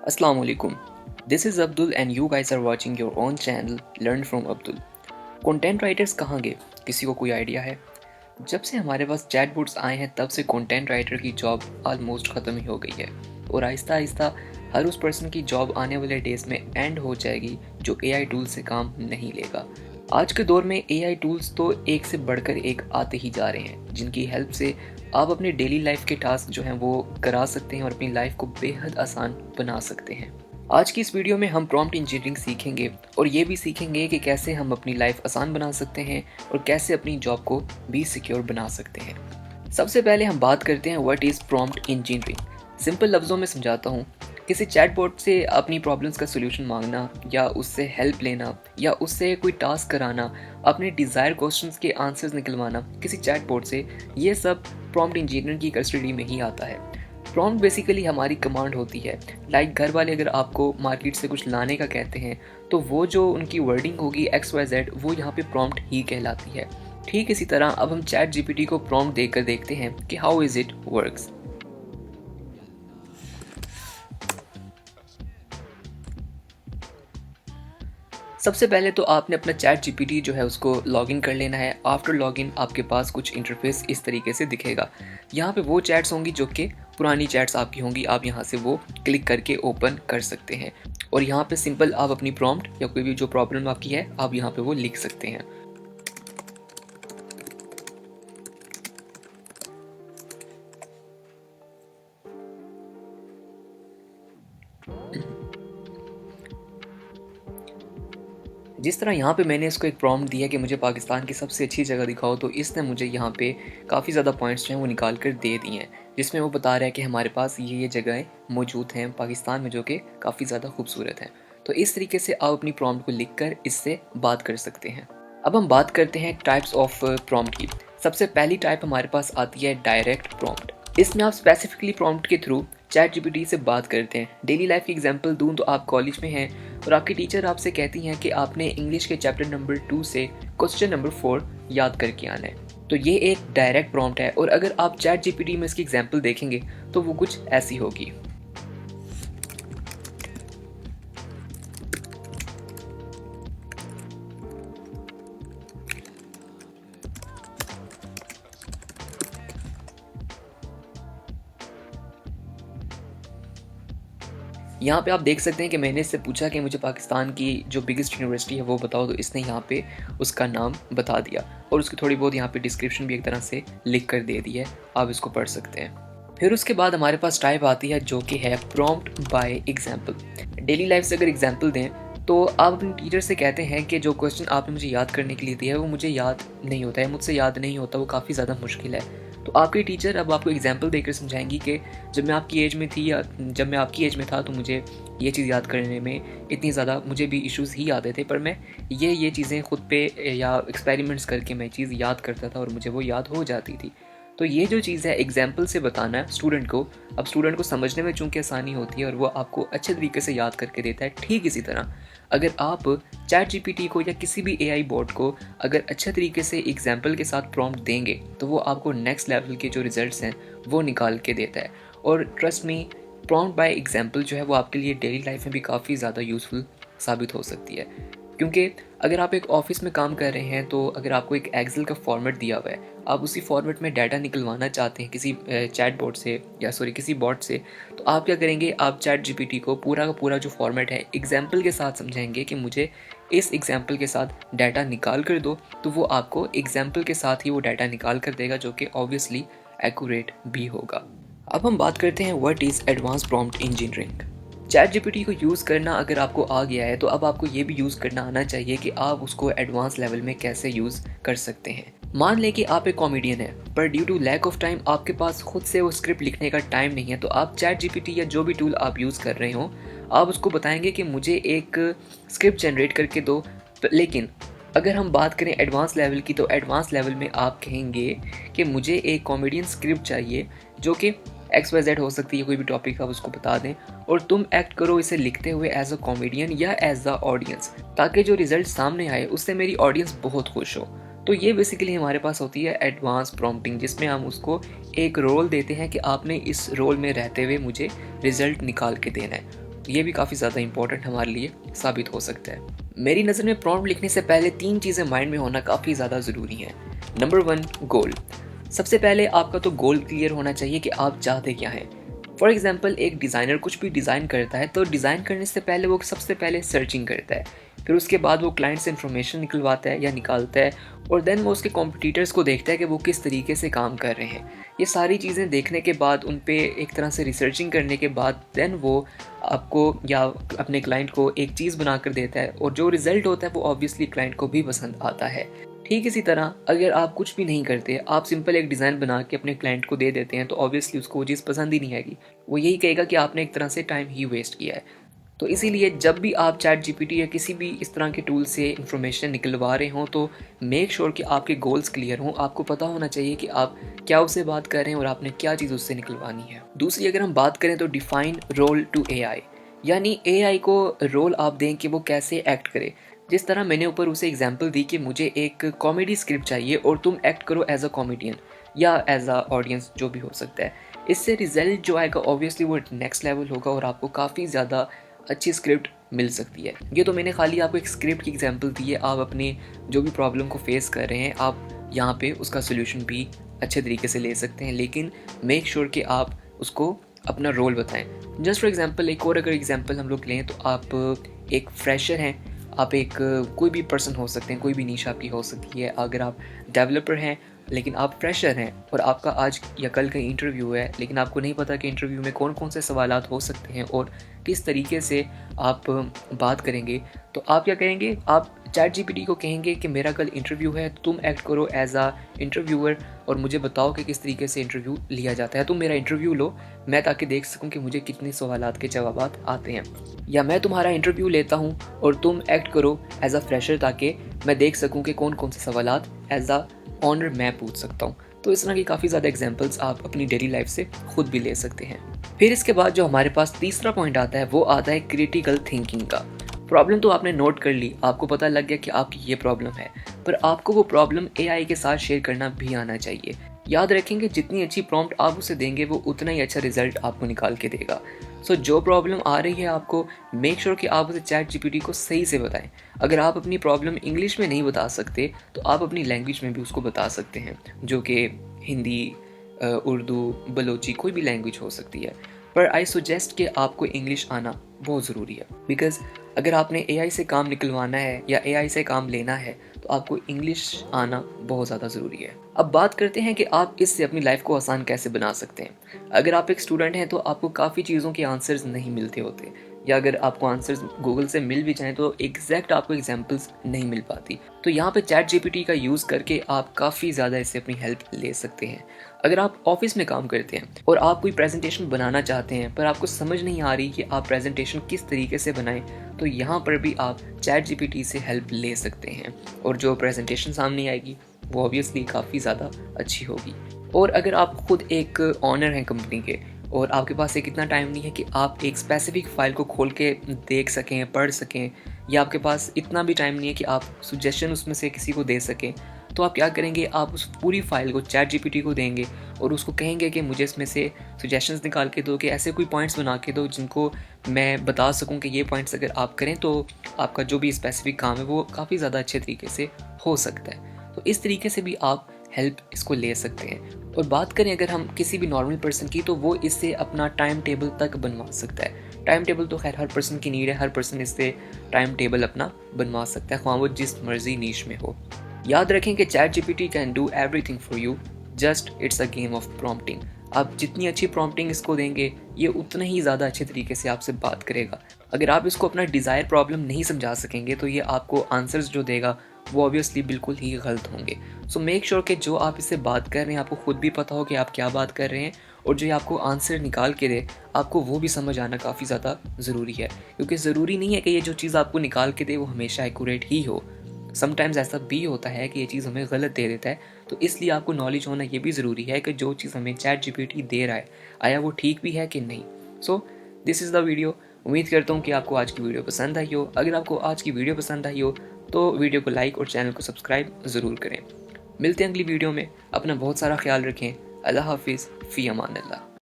Assalamu alaikum. This is Abdul and you guys are watching your own channel Learn from Abdul. Content writers कहाँ गए? किसी को कोई idea है? जब से हमारे पास चैटबॉट्स आए हैं तब से कंटेंट राइटर की जॉब ऑलमोस्ट ख़त्म ही हो गई है और आहिस्ता आहिस्ता हर उस पर्सन की जॉब आने वाले डेज में एंड हो जाएगी जो एआई टूल से काम नहीं लेगा। आज के दौर में एआई टूल्स तो एक से बढ़कर एक आते ही जा रहे हैं जिनकी हेल्प से आप अपने डेली लाइफ के टास्क जो हैं वो करा सकते हैं और अपनी लाइफ को बेहद आसान बना सकते हैं। आज की इस वीडियो में हम प्रॉम्प्ट इंजीनियरिंग सीखेंगे और ये भी सीखेंगे कि कैसे हम अपनी लाइफ आसान बना सकते हैं और कैसे अपनी जॉब को भी सिक्योर बना सकते हैं। सबसे पहले हम बात करते हैं what is prompt engineering. Simple लफ्ज़ों में समझाता हूँ। किसी चैटबॉट से अपनी प्रॉब्लम्स का सोल्यूशन मांगना या उससे हेल्प लेना या उससे कोई टास्क कराना, अपने डिज़ायर क्वेश्चंस के आंसर्स निकलवाना किसी चैटबॉट से, ये सब प्रॉम्प्ट इंजीनियर की कस्टडी में ही आता है। प्रॉम्प्ट बेसिकली हमारी कमांड होती है। लाइक घर वाले अगर आपको मार्केट से कुछ लाने का कहते हैं तो वो जो उनकी वर्डिंग होगी XYZ वो यहाँ पे प्रॉम्प्ट ही कहलाती है। ठीक इसी तरह अब हम चैट जीपीटी को प्रॉम्प्ट देकर देखते हैं कि हाउ इज़ इट वर्क्स। सबसे पहले तो आपने अपना चैट जीपीटी जो है उसको लॉगिन कर लेना है। आफ्टर लॉगिन आपके पास कुछ इंटरफेस इस तरीके से दिखेगा। यहाँ पे वो चैट्स होंगी जो कि पुरानी चैट्स आपकी होंगी, आप यहाँ से वो क्लिक करके ओपन कर सकते हैं और यहाँ पे सिंपल आप अपनी प्रॉम्प्ट या कोई भी जो प्रॉब्लम आपकी है आप यहाँ पे वो लिख सकते हैं। जिस तरह यहाँ पे मैंने इसको एक प्रॉम्प्ट दिया कि मुझे पाकिस्तान की सबसे अच्छी जगह दिखाओ, तो इसने मुझे यहाँ पे काफ़ी ज़्यादा पॉइंट्स जो हैं वो निकाल कर दे दिए हैं जिसमें वो बता रहा है कि हमारे पास ये जगहें मौजूद हैं पाकिस्तान में जो कि काफ़ी ज़्यादा खूबसूरत हैं। तो इस तरीके से आप अपनी प्रॉम्प्ट को लिख कर इससे बात कर सकते हैं। अब हम बात करते हैं टाइप्स ऑफ प्रॉम्प्ट की। सबसे पहली टाइप हमारे पास आती है डायरेक्ट प्रॉम्प्ट। इसमें आप स्पेसिफिकली प्रॉम्प्ट के थ्रू चैट जीपीटी से बात करते हैं। डेली लाइफ की एग्जांपल दूं तो आप कॉलेज में हैं और आपकी टीचर आपसे कहती हैं कि आपने इंग्लिश के चैप्टर नंबर 2 से क्वेश्चन नंबर 4 याद करके आना है। तो ये एक डायरेक्ट प्रॉम्प्ट है और अगर आप चैट जीपीटी में इसकी एग्जांपल देखेंगे तो वो कुछ ऐसी होगी। यहाँ पे आप देख सकते हैं कि मैंने इससे पूछा कि मुझे पाकिस्तान की जो बिगेस्ट यूनिवर्सिटी है वो बताओ, तो इसने यहाँ पे उसका नाम बता दिया और उसकी थोड़ी बहुत यहाँ पे डिस्क्रिप्शन भी एक तरह से लिख कर दे दी है, आप इसको पढ़ सकते हैं। फिर उसके बाद हमारे पास टाइप आती है जो कि है prompt by example. Daily life से अगर एग्जाम्पल दें तो आप अपने टीचर से कहते हैं कि जो क्वेश्चन आपने मुझे याद करने के लिए दिया है वो मुझे याद नहीं होता है, मुझसे याद नहीं होता, वो काफ़ी ज़्यादा मुश्किल है। तो आपकी टीचर अब आपको एग्जाम्पल देकर समझाएंगी कि जब मैं आपकी एज में थी या जब मैं आपकी एज में था तो मुझे ये चीज़ याद करने में इतनी ज़्यादा मुझे भी इश्यूज़ ही आते थे, पर मैं ये चीज़ें खुद पे या एक्सपेरिमेंट्स करके मैं चीज़ याद करता था और मुझे वो याद हो जाती थी। तो ये जो चीज़ है एग्जाम्पल से बताना है स्टूडेंट को। अब स्टूडेंट को समझने में चूँकि आसानी होती है और वो आपको अच्छे तरीके से याद करके देता है। ठीक इसी तरह अगर आप चैट जीपीटी को या किसी भी एआई बॉट को अगर अच्छे तरीके से एग्जाम्पल के साथ प्रॉम्प्ट देंगे तो वो आपको नेक्स्ट लेवल के जो रिजल्ट्स हैं वो निकाल के देता है। और trust me, prompt by example जो है वो आपके लिए डेली लाइफ में भी काफ़ी ज़्यादा यूज़फुल साबित हो सकती है। क्योंकि अगर आप एक ऑफिस में काम कर रहे हैं तो अगर आपको एक एक्सेल का फॉर्मेट दिया हुआ है, आप उसी फॉर्मेट में डाटा निकलवाना चाहते हैं किसी चैट बॉट से या किसी बॉट से, तो आप क्या करेंगे, आप चैट जीपीटी को पूरा का पूरा जो फॉर्मेट है एग्जाम्पल के साथ समझाएंगे कि मुझे इस एग्जाम्पल के साथ डाटा निकाल कर दो, तो वो आपको एग्जाम्पल के साथ ही वो डाटा निकाल कर देगा जो कि ऑब्वियसली एक्यूरेट भी होगा। अब हम बात करते हैं what is advance prompt engineering. Chat GPT को यूज़ करना अगर आपको आ गया है तो अब आपको ये भी यूज़ करना आना चाहिए कि आप उसको एडवांस लेवल में कैसे यूज़ कर सकते हैं। मान लें कि आप एक कॉमेडियन हैं पर due to lack of time आपके पास खुद से वो स्क्रिप्ट लिखने का टाइम नहीं है, तो आप चैट जीपीटी या जो भी टूल आप यूज़ कर रहे हो आप उसको बताएंगे कि मुझे एक स्क्रिप्ट जनरेट करके दो। लेकिन अगर हम बात करें एडवांस लेवल की तो एडवांस लेवल में आप कहेंगे कि मुझे एक कॉमेडियन स्क्रिप्ट चाहिए जो कि XYZ हो सकती है, कोई भी टॉपिक आप उसको बता दें और तुम एक्ट करो इसे लिखते हुए एज अ कॉमेडियन या एज अ ऑडियंस, ताकि जो रिजल्ट सामने आए उससे मेरी ऑडियंस बहुत खुश हो। तो ये बेसिकली हमारे पास होती है एडवांस प्रॉम्प्टिंग, जिसमें हम उसको एक रोल देते हैं कि आपने इस रोल में रहते हुए मुझे रिजल्ट निकाल के देना है। ये भी काफ़ी ज़्यादा इंपॉर्टेंट हमारे लिए साबित हो सकता है। मेरी नज़र में प्रॉम्प्ट लिखने से पहले 3 चीज़ें माइंड में होना काफ़ी ज़्यादा ज़रूरी हैं। नंबर 1, गोल। सबसे पहले आपका तो गोल क्लियर होना चाहिए कि आप चाहते क्या हैं। फॉर एग्जाम्पल, एक डिज़ाइनर कुछ भी डिज़ाइन करता है तो डिज़ाइन करने से पहले वो सबसे पहले सर्चिंग करता है, फिर उसके बाद वो क्लाइंट से इन्फॉर्मेशन निकलवाता है या निकालता है, और देन वो उसके कॉम्पिटिटर्स को देखता है कि वो किस तरीके से काम कर रहे हैं। ये सारी चीज़ें देखने के बाद, उन पे एक तरह से रिसर्चिंग करने के बाद, देन वो आपको या अपने क्लाइंट को एक चीज़ बना कर देता है, और जो रिज़ल्ट होता है वो ऑब्वियसली क्लाइंट को भी पसंद आता है। ठीक इसी तरह अगर आप कुछ भी नहीं करते, आप सिंपल एक डिज़ाइन बना के अपने क्लाइंट को दे देते हैं, तो ऑब्वियसली उसको वो चीज़ पसंद ही नहीं आएगी। वो यही कहेगा कि आपने एक तरह से टाइम ही वेस्ट किया है। तो इसीलिए जब भी आप चैट जीपीटी या किसी भी इस तरह के टूल से इन्फॉर्मेशन निकलवा रहे हों, तो मेक श्योर कि आपके गोल्स क्लियर हों। आपको पता होना चाहिए कि आप क्या उससे बात कर रहे हैं और आपने क्या चीज़ उससे निकलवानी है। दूसरी, अगर हम बात करें तो डिफाइन रोल टू एआई, यानी एआई को रोल आप दें कि वो कैसे एक्ट करे। जिस तरह मैंने ऊपर उसे एग्जांपल दी कि मुझे एक कॉमेडी स्क्रिप्ट चाहिए और तुम एक्ट करो एज अ कॉमेडियन या एज अ ऑडियंस, जो भी हो सकता है। इससे रिजल्ट जो आएगा ऑब्वियसली वो नेक्स्ट लेवल होगा और आपको काफ़ी ज़्यादा अच्छी स्क्रिप्ट मिल सकती है। ये तो मैंने खाली आपको एक स्क्रिप्ट की एग्जांपल दी है। आप अपने जो भी प्रॉब्लम को फेस कर रहे हैं, आप यहाँ पे उसका सोल्यूशन भी अच्छे तरीके से ले सकते हैं, लेकिन मेक श्योर कि आप उसको अपना रोल बताएं। जस्ट फॉर एग्जांपल, एक और अगर एग्जांपल हम लोग लें तो आप एक फ्रेशर हैं, आप एक कोई भी पर्सन हो सकते हैं, कोई भी नीश आपकी हो सकती है। अगर आप डेवलपर हैं लेकिन आप फ्रेशर हैं और आपका आज या कल का इंटरव्यू है, लेकिन आपको नहीं पता कि इंटरव्यू में कौन कौन से सवालात हो सकते हैं और किस तरीके से आप बात करेंगे, तो आप क्या करेंगे? आप चैट जीपीटी को कहेंगे कि मेरा कल इंटरव्यू है, तुम एक्ट करो एज आ इंटरव्यूअर और मुझे बताओ कि किस तरीके से इंटरव्यू लिया जाता है। तुम मेरा इंटरव्यू लो, मैं ताकि देख सकूं कि मुझे कितने सवालात के जवाब आते हैं। या मैं तुम्हारा इंटरव्यू लेता हूं और तुम एक्ट करो एज आ फ्रेशर, ताकि मैं देख सकूं कि कौन कौन से सवालात एज आ ऑनर मैं पूछ सकता हूँ। तो इस तरह की काफ़ी ज़्यादा एग्जांपल्स आप अपनी डेली लाइफ से खुद भी ले सकते हैं। फिर इसके बाद जो हमारे पास तीसरा पॉइंट आता है वो आता है क्रिटिकल थिंकिंग का। प्रॉब्लम तो आपने नोट कर ली, आपको पता लग गया कि आपकी ये प्रॉब्लम है, पर आपको वो प्रॉब्लम एआई के साथ शेयर करना भी आना चाहिए। याद रखेंगे जितनी अच्छी प्रॉम्प्ट आप उसे देंगे वो उतना ही अच्छा रिजल्ट आपको निकाल के देगा। सो जो प्रॉब्लम आ रही है आपको, मेक श्योर कि आप उसे चैट जीपीटी को सही से बताएं। अगर आप अपनी प्रॉब्लम इंग्लिश में नहीं बता सकते तो आप अपनी लैंग्वेज में भी उसको बता सकते हैं, जो कि हिंदी, उर्दू, बलोची, कोई भी लैंग्वेज हो सकती है। पर आई सजेस्ट कि आपको इंग्लिश आना बहुत ज़रूरी है, बिकॉज़ अगर आपने एआई से काम निकलवाना है या एआई से काम लेना है तो आपको इंग्लिश आना बहुत ज़्यादा ज़रूरी है। अब बात करते हैं कि आप इससे अपनी लाइफ को आसान कैसे बना सकते हैं। अगर आप एक स्टूडेंट हैं तो आपको काफ़ी चीज़ों के आंसर्स नहीं मिलते होते, या अगर आपको आंसर्स गूगल से मिल भी जाएँ तो एग्जैक्ट आपको एग्जांपल्स नहीं मिल पाती। तो यहाँ पे चैट जीपीटी का यूज़ करके आप काफ़ी ज़्यादा इससे अपनी हेल्प ले सकते हैं। अगर आप ऑफिस में काम करते हैं और आप कोई प्रेजेंटेशन बनाना चाहते हैं पर आपको समझ नहीं आ रही कि आप प्रेजेंटेशन किस तरीके से बनाएं, तो यहाँ पर भी आप चैट जीपीटी से हेल्प ले सकते हैं और जो प्रेजेंटेशन सामने आएगी वो ऑब्वियसली काफ़ी ज़्यादा अच्छी होगी। और अगर आप खुद एक ऑनर हैं कंपनी के और आपके पास एक इतना टाइम नहीं है कि आप एक स्पेसिफिक फ़ाइल को खोल के देख सकें, पढ़ सकें, या आपके पास इतना भी टाइम नहीं है कि आप सजेशन उसमें से किसी को दे सकें, तो आप क्या करेंगे? आप उस पूरी फाइल को चैट जीपीटी को देंगे और उसको कहेंगे कि मुझे इसमें से सजेशंस निकाल के दो, कि ऐसे कोई पॉइंट्स बना के दो जिनको मैं बता सकूं कि ये पॉइंट्स अगर आप करें तो आपका जो भी स्पेसिफिक काम है वो काफ़ी ज़्यादा अच्छे तरीके से हो सकता है। तो इस तरीके से भी आप हेल्प इसको ले सकते हैं। और बात करें अगर हम किसी भी नॉर्मल पर्सन की, तो वो इससे अपना टाइम टेबल तक बनवा सकता है। टाइम टेबल तो खैर हर पर्सन की नीड है, हर पर्सन इससे टाइम टेबल अपना बनवा सकता है, ख्वाह वो जिस मर्जी नीश में हो। याद रखें कि chat GPT can do everything for you, just it's a game of prompting. आप जितनी अच्छी प्रॉम्प्टिंग इसको देंगे ये उतना ही ज़्यादा अच्छे तरीके से आपसे बात करेगा। अगर आप इसको अपना डिज़ायर प्रॉब्लम नहीं समझा सकेंगे तो ये आपको आंसर्स जो देगा वो ऑब्वियसली बिल्कुल ही गलत होंगे। सो मेक श्योर कि जो आप इससे बात कर रहे हैं आपको खुद भी पता हो कि आप क्या बात कर रहे हैं, और जो आपको आंसर निकाल के दे आपको वो भी समझ आना काफ़ी ज़्यादा ज़रूरी है, क्योंकि ज़रूरी नहीं है कि ये जो चीज़ आपको निकाल के दे वो हमेशा एक्यूरेट ही हो। समटाइम्स ऐसा भी होता है कि ये चीज़ हमें गलत दे देता है। तो इसलिए आपको नॉलेज होना ये भी ज़रूरी है कि जो चीज़ हमें चैट जीपीटी दे रहा है आया वो ठीक भी है कि नहीं। So this is the video. उम्मीद करता हूँ कि आपको आज की वीडियो पसंद आई हो। अगर आपको आज की वीडियो पसंद आई हो तो वीडियो को लाइक और चैनल को सब्सक्राइब ज़रूर करें। मिलते हैं अगली वीडियो में। अपना बहुत सारा ख्याल रखें। अल्लाह हाफिज़, फ़ी अमान अल्लाह।